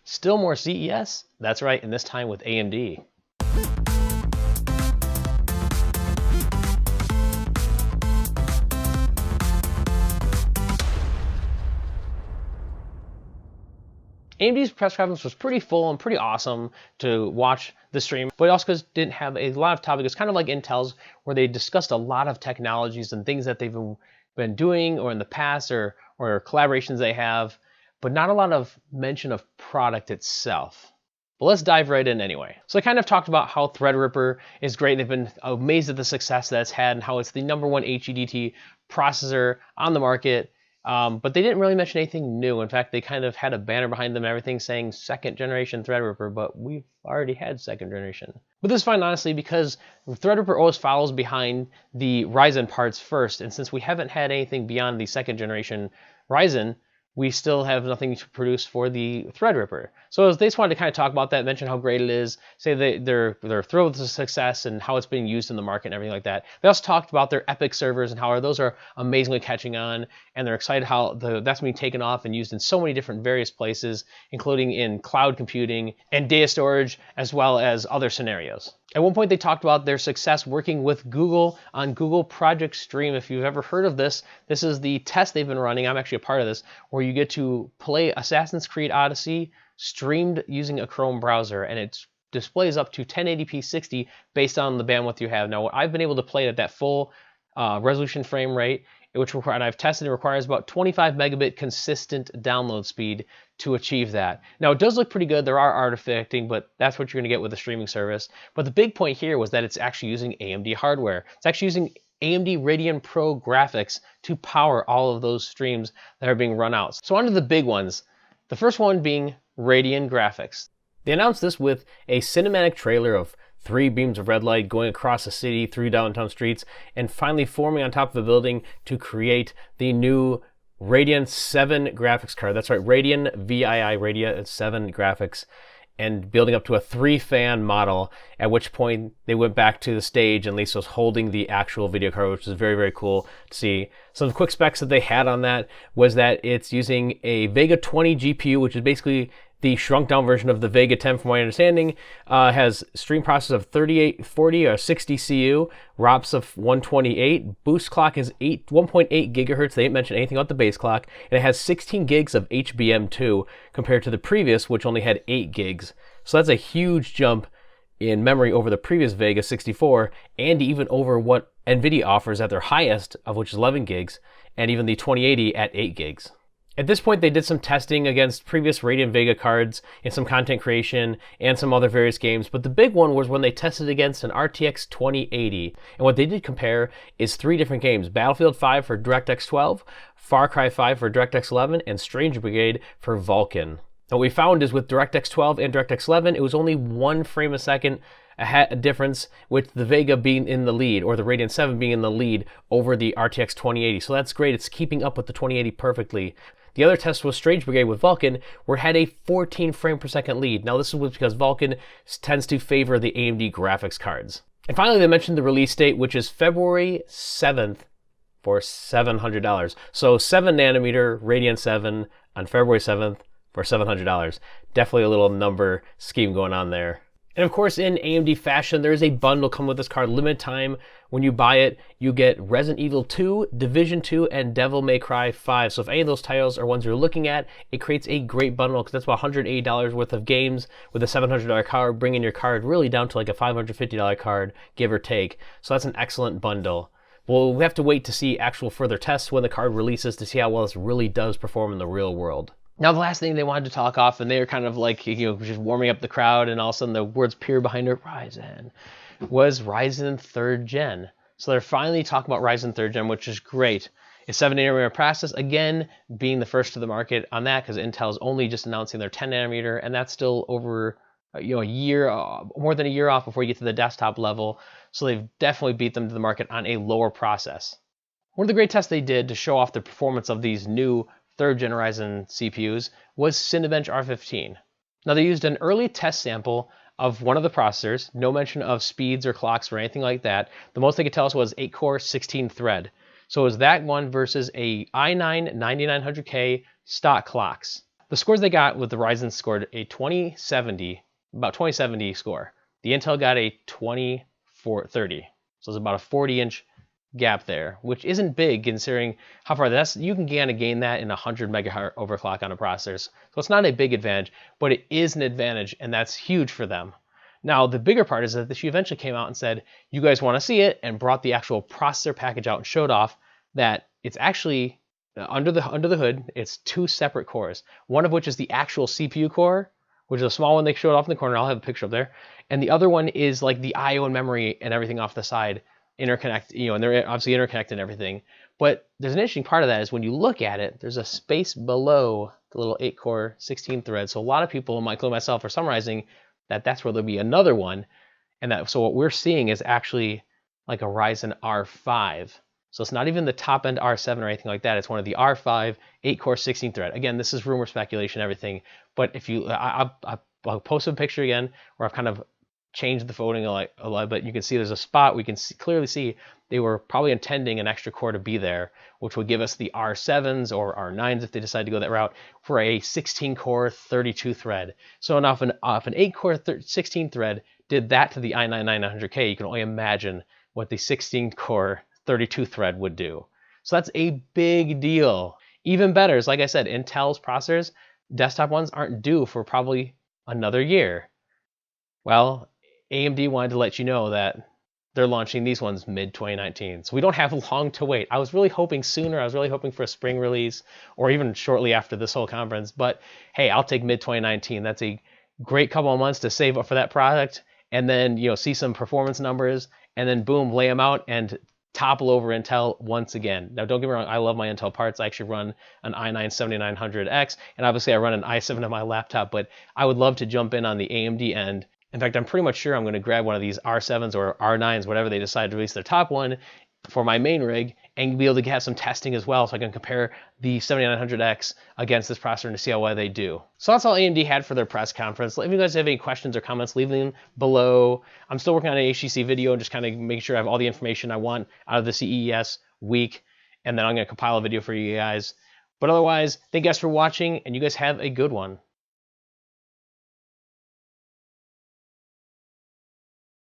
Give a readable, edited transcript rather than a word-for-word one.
Still more CES? That's right, and this time with AMD. AMD's press conference was pretty full and pretty awesome to watch the stream, but also didn't have a lot of topics. It's kind of like Intel's, where they discussed a lot of technologies and things that they've been doing or in the past or collaborations they have, but not a lot of mention of product itself. But let's dive right in anyway. So I kind of talked about how Threadripper is great. They've been amazed at the success that it's had and how it's the #1 HEDT processor on the market. But they didn't really mention anything new. In fact, they kind of had a banner behind them and everything saying 2nd generation Threadripper, but we've already had 2nd generation. But this is fine, honestly, because Threadripper always follows behind the Ryzen parts first. And since we haven't had anything beyond the 2nd generation Ryzen, we still have nothing to produce for the Threadripper. So they just wanted to kind of talk about that, mention how great it is, say they're thrilled with the success and how it's being used in the market and everything like that. They also talked about their Epic servers and how those are amazingly catching on, and they're excited how that's being taken off and used in so many different various places, including in cloud computing and data storage, as well as other scenarios. At one point, they talked about their success working with Google on Google Project Stream. If you've ever heard of this, this is the test they've been running. I'm actually a part of this, where you get to play Assassin's Creed Odyssey streamed using a Chrome browser, and it displays up to 1080p 60 based on the bandwidth you have. Now, I've been able to play it at that full resolution frame rate, and I've tested it requires about 25 megabit consistent download speed to achieve that. Now, it does look pretty good. There are artifacting, but that's what you're going to get with a streaming service. But the big point here was that it's actually using AMD hardware. It's actually using AMD Radeon Pro graphics to power all of those streams that are being run out. So on to the big ones. The first one being Radeon graphics. They announced this with a cinematic trailer of 3 beams of red light going across the city through downtown streets and finally forming on top of a building to create the new Radeon 7 graphics card. That's right, Radeon VII Radeon 7 graphics, and building up to a 3-fan model, at which point they went back to the stage and Lisa was holding the actual video card, which is very, very cool to see. Some quick specs that they had on that was that it's using a Vega 20 GPU, which is basically the shrunk down version of the Vega 10 from my understanding. Has stream processor of 3840 or 60 CU, ROPS of 128, boost clock is 1.8 gigahertz. They didn't mention anything about the base clock, and it has 16 gigs of HBM2 compared to the previous, which only had 8 gigs. So that's a huge jump in memory over the previous Vega 64, and even over what NVIDIA offers at their highest, of which is 11 gigs, and even the 2080 at 8 gigs. At this point, they did some testing against previous Radeon Vega cards in some content creation and some other various games, but the big one was when they tested against an RTX 2080. And what they did compare is 3 different games: Battlefield 5 for DirectX 12, Far Cry 5 for DirectX 11, and Stranger Brigade for Vulkan. And what we found is with DirectX 12 and DirectX 11, it was only 1 frame a second a difference, with the Vega being in the lead, or the Radeon 7 being in the lead over the RTX 2080. So that's great. It's keeping up with the 2080 perfectly. The other test was Strange Brigade with Vulkan, where it had a 14 frame per second lead. Now this was because Vulkan tends to favor the AMD graphics cards. And finally, they mentioned the release date, which is February 7th for $700. So 7 nanometer Radeon 7 on February 7th for $700. Definitely a little number scheme going on there. And of course, in AMD fashion, there is a bundle coming with this card, limited time. When you buy it, you get Resident Evil 2, Division 2, and Devil May Cry 5. So if any of those titles are ones you're looking at, it creates a great bundle, because that's about $180 worth of games with a $700 card, bringing your card really down to like a $550 card, give or take. So that's an excellent bundle. Well, we have to wait to see actual further tests when the card releases to see how well this really does perform in the real world. Now, the last thing they wanted to talk off, and they were kind of like, just warming up the crowd, and all of a sudden the words appear behind it, Ryzen, was Ryzen 3rd Gen. So they're finally talking about Ryzen 3rd Gen, which is great. It's 7 nanometer process, again, being the first to the market on that, because Intel's only just announcing their 10 nanometer, and that's still over a year, more than a year off before you get to the desktop level. So they've definitely beat them to the market on a lower process. One of the great tests they did to show off the performance of these new 3rd Gen Ryzen CPUs was Cinebench R15. Now, they used an early test sample of one of the processors, no mention of speeds or clocks or anything like that. The most they could tell us was 8-core, 16-thread. So it was that one versus a i9 9900K stock clocks. The scores they got with the Ryzen scored a 2070, about 2070 score. The Intel got a 2430. So it's about a 40-inch gap there, which isn't big considering how far that's, you can kind of gain that in 100 megahertz overclock on a processor. So it's not a big advantage, but it is an advantage, and that's huge for them. Now, the bigger part is that she eventually came out and said, you guys want to see it, and brought the actual processor package out and showed off that it's actually under the hood, it's 2 separate cores, one of which is the actual CPU core, which is a small one they showed off in the corner. I'll have a picture up there. And the other one is like the IO and memory and everything off the side interconnect, and they're obviously interconnected and everything. But there's an interesting part of that is when you look at it, there's a space below the little 8-core 16 thread. So a lot of people, including myself, are summarizing that that's where there'll be another one. And that, so what we're seeing is actually like a Ryzen R5. So it's not even the top end R7 or anything like that. It's one of the R5 8-core 16 thread. Again, this is rumor, speculation, everything. But if you, I'll post a picture again where I've kind of changed the voting a lot, but you can see there's a spot we can clearly see they were probably intending an extra core to be there, which would give us the R7s or R9s if they decide to go that route for a 16-core 32 thread. So if an 8-core 16 thread did that to the i9-9900K, you can only imagine what the 16-core 32 thread would do. So that's a big deal. Even better is, like I said, Intel's processors, desktop ones, aren't due for probably another year. Well, AMD wanted to let you know that they're launching these ones mid-2019. So we don't have long to wait. I was really hoping sooner. I was really hoping for a spring release or even shortly after this whole conference. But hey, I'll take mid-2019. That's a great couple of months to save up for that product and then see some performance numbers and then boom, lay them out and topple over Intel once again. Now, don't get me wrong, I love my Intel parts. I actually run an i9-7900X, and obviously I run an i7 on my laptop, but I would love to jump in on the AMD end. In fact, I'm pretty much sure I'm going to grab one of these R7s or R9s, whatever they decide to release their top one, for my main rig and be able to have some testing as well so I can compare the 7900X against this processor and to see how well they do. So that's all AMD had for their press conference. If you guys have any questions or comments, leave them below. I'm still working on an HTC video and just kind of make sure I have all the information I want out of the CES week, and then I'm going to compile a video for you guys. But otherwise, thank you guys for watching, and you guys have a good one.